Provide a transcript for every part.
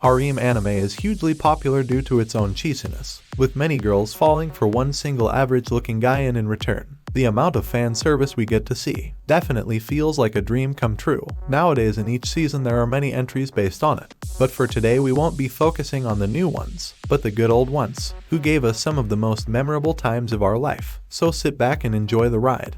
Harem anime is hugely popular due to its own cheesiness, with many girls falling for one single average-looking guy and in return. The amount of fan service we get to see definitely feels like a dream come true. Nowadays in each season there are many entries based on it. But for today we won't be focusing on the new ones, but the good old ones, who gave us some of the most memorable times of our life. So sit back and enjoy the ride.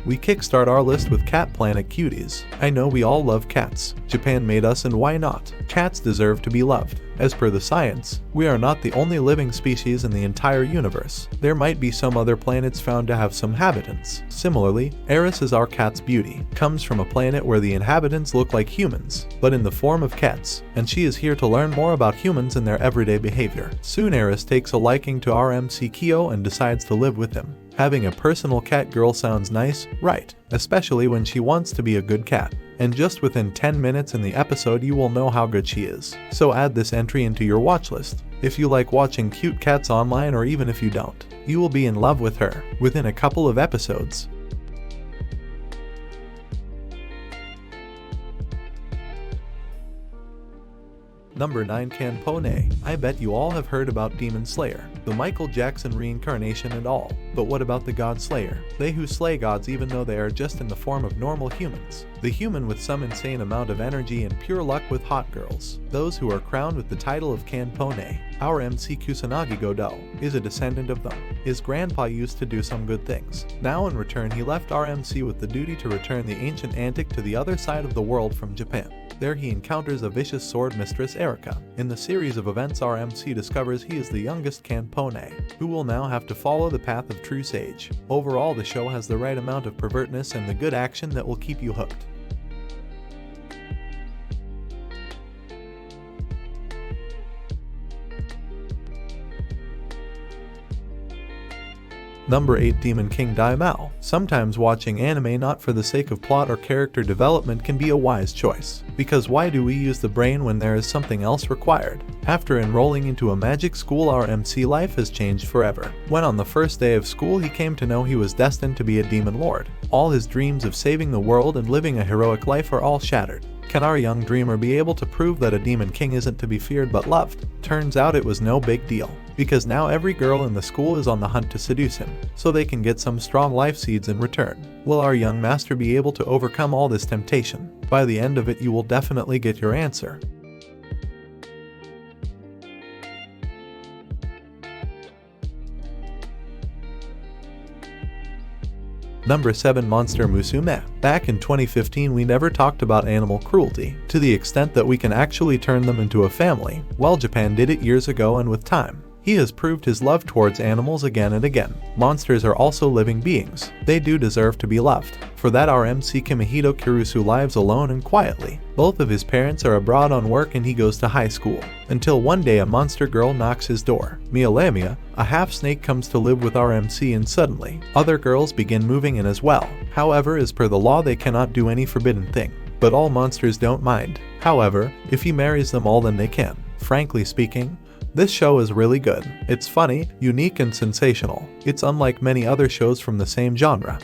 We kickstart our list with Cat Planet Cuties. I know we all love cats. Japan made us, and why not? Cats deserve to be loved. As per the science, we are not the only living species in the entire universe. There might be some other planets found to have some inhabitants. Similarly, Eris is our cat's beauty, comes from a planet where the inhabitants look like humans, but in the form of cats, and she is here to learn more about humans and their everyday behavior. Soon Eris takes a liking to our MC Kyo and decides to live with him. Having a personal cat girl sounds nice, right? Especially when she wants to be a good cat. And just within 10 minutes in the episode you will know how good she is. So add this entry into your watch list. If you like watching cute cats online, or even if you don't, you will be in love with her within a couple of episodes. Number 9. CAMPIONE. I bet you all have heard about Demon Slayer, the Michael Jackson reincarnation and all, but what about the God Slayer? They who slay gods even though they are just in the form of normal humans. The human with some insane amount of energy and pure luck with hot girls. Those who are crowned with the title of CAMPIONE. Our MC Kusanagi Godot is a descendant of them. His grandpa used to do some good things. Now in return he left our MC with the duty to return the ancient antique to the other side of the world from Japan. There he encounters a vicious sword mistress Erika. In the series of events our MC discovers he is the youngest CAMPIONE, who will now have to follow the path of true sage. Overall the show has the right amount of pervertness and the good action that will keep you hooked. Number 8. Demon King DAIMAO. Sometimes watching anime not for the sake of plot or character development can be a wise choice. Because why do we use the brain when there is something else required? After enrolling into a magic school our MC life has changed forever. When on the first day of school he came to know he was destined to be a demon lord. All his dreams of saving the world and living a heroic life are all shattered. Can our young dreamer be able to prove that a demon king isn't to be feared but loved? Turns out it was no big deal, because now every girl in the school is on the hunt to seduce him, so they can get some strong life seeds in return. Will our young master be able to overcome all this temptation? By the end of it you will definitely get your answer. Number 7. Monster MUSUME. Back in 2015 we never talked about animal cruelty, to the extent that we can actually turn them into a family. Well, Japan did it years ago, and with time, he has proved his love towards animals again and again. Monsters are also living beings. They do deserve to be loved. For that our MC Kimihito Kirusu lives alone and quietly. Both of his parents are abroad on work and he goes to high school. Until one day a monster girl knocks his door. Mialemia, a half-snake, comes to live with our MC, and suddenly, other girls begin moving in as well. However, as per the law they cannot do any forbidden thing. But all monsters don't mind. However, if he marries them all then they can. Frankly speaking, this show is really good. It's funny, unique and sensational. It's unlike many other shows from the same genre.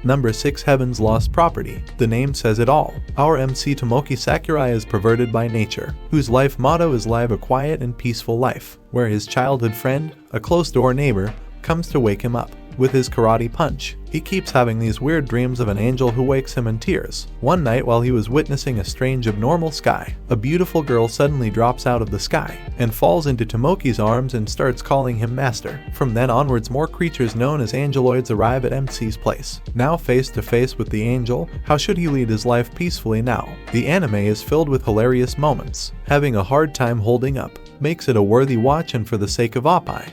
Number 6. Heaven's Lost Property. The name says it all. Our MC Tomoki Sakurai is perverted by nature, whose life motto is live a quiet and peaceful life, where his childhood friend, a close-door neighbor, comes to wake him up with his karate punch. He keeps having these weird dreams of an angel who wakes him in tears. One night while he was witnessing a strange abnormal sky, a beautiful girl suddenly drops out of the sky and falls into Tomoki's arms and starts calling him master. From then onwards more creatures known as angeloids arrive at MC's place. Now face to face with the angel, how should he lead his life peacefully now? The anime is filled with hilarious moments. Having a hard time holding up makes it a worthy watch, and for the sake of Oppai.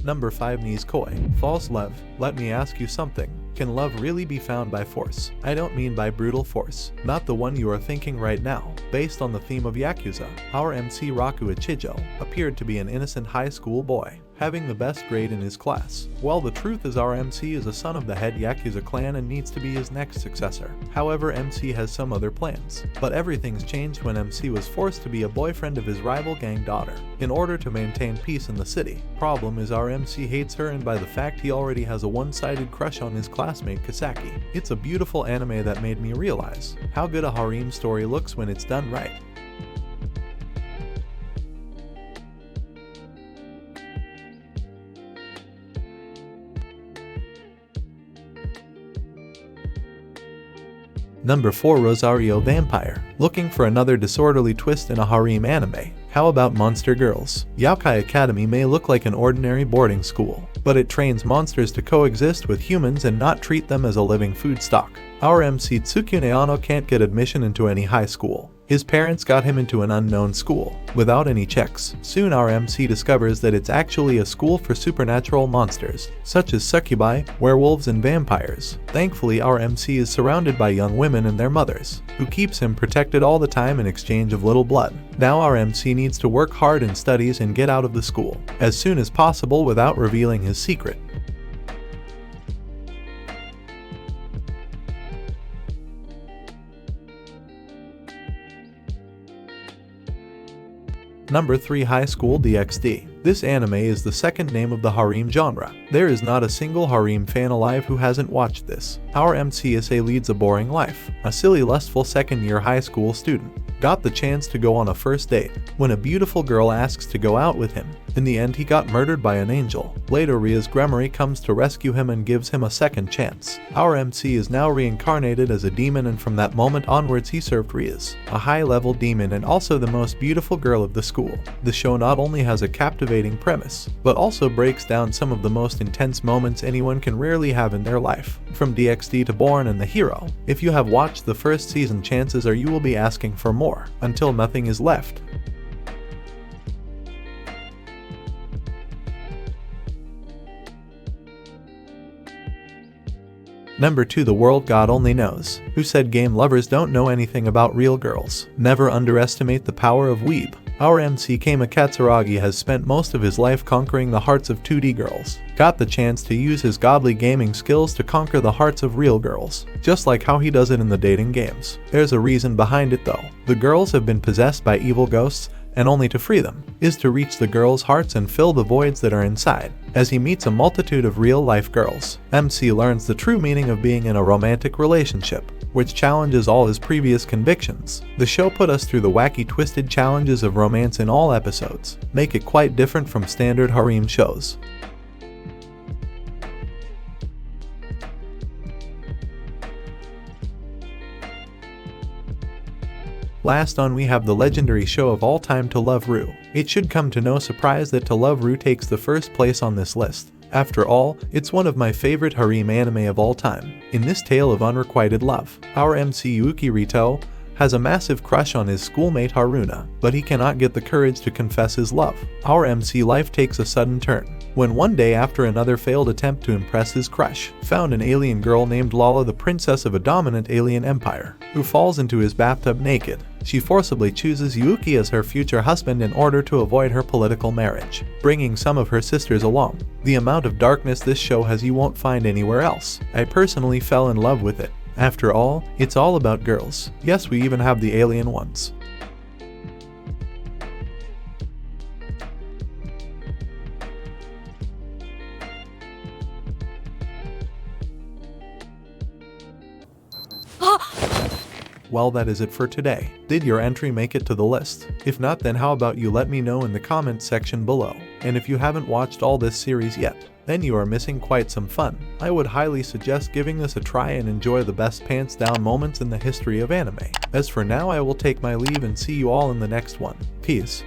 Number 5. NISEKOI. False love. Let me ask you something. Can love really be found by force? I don't mean by brutal force. Not the one you are thinking right now. Based on the theme of Yakuza, our MC Raku Ichijo appeared to be an innocent high school boy. having the best grade in his class. Well, the truth is our MC is a son of the head Yakuza clan and needs to be his next successor. However, MC has some other plans. But everything's changed when MC was forced to be a boyfriend of his rival gang daughter, in order to maintain peace in the city. Problem is our MC hates her, and by the fact he already has a one-sided crush on his classmate Kisaki. It's a beautiful anime that made me realize how good a harem story looks when it's done right. Number 4. Rosario Vampire. Looking for another disorderly twist in a harem anime? How about Monster Girls? Yokai Academy may look like an ordinary boarding school, but it trains monsters to coexist with humans and not treat them as a living food stock. Our MC Tsukune Ano can't get admission into any high school. His parents got him into an unknown school, without any checks. Soon our MC discovers that it's actually a school for supernatural monsters, such as succubi, werewolves, and vampires. Thankfully, our MC is surrounded by young women and their mothers, who keeps him protected all the time in exchange of little blood. Now our MC needs to work hard in studies and get out of the school as soon as possible without revealing his secret. Number 3. High School DxD. This anime is the second name of the harem genre. There is not a single harem fan alive who hasn't watched this. Our MCSA leads a boring life. A silly, lustful second-year high school student got the chance to go on a first date when a beautiful girl asks to go out with him. In the end, he got murdered by an angel. Later, Ria's Gremory comes to rescue him and gives him a second chance. Our MC is now reincarnated as a demon, and from that moment onwards he served Ria's, a high-level demon and also the most beautiful girl of the school. The show not only has a captivating premise, but also breaks down some of the most intense moments anyone can rarely have in their life. From DxD to Born and the Hero. If you have watched the first season, chances are you will be asking for more, until nothing is left. Number 2. The World God Only Knows. Who said game lovers don't know anything about real girls? Never underestimate the power of weeb. Our MC Kama Katsuragi has spent most of his life conquering the hearts of 2D girls. Got the chance to use his godly gaming skills to conquer the hearts of real girls, just like how he does it in the dating games. There's a reason behind it though. The girls have been possessed by evil ghosts, and only to free them is to reach the girls' hearts and fill the voids that are inside. As he meets a multitude of real-life girls, MC learns the true meaning of being in a romantic relationship, which challenges all his previous convictions. The show put us through the wacky, twisted challenges of romance in all episodes, make it quite different from standard harem shows. Last on, we have the legendary show of all time, To Love Ru. It should come to no surprise that To Love Ru takes the first place on this list. After all, it's one of my favorite harem anime of all time. In this tale of unrequited love, our MC Yuki Rito has a massive crush on his schoolmate Haruna, but he cannot get the courage to confess his love. Our MC life takes a sudden turn when one day, after another failed attempt to impress his crush, found an alien girl named Lala, the princess of a dominant alien empire, who falls into his bathtub naked. She forcibly chooses Yuki as her future husband in order to avoid her political marriage, bringing some of her sisters along. The amount of darkness this show has you won't find anywhere else. I personally fell in love with it. After all, it's all about girls. Yes, we even have the alien ones. Well, that is it for today. Did your entry make it to the list? If not, then how about you let me know in the comments section below. And if you haven't watched all this series yet, then you are missing quite some fun. I would highly suggest giving this a try and enjoy the best pants down moments in the history of anime. As for now, I will take my leave and see you all in the next one. Peace.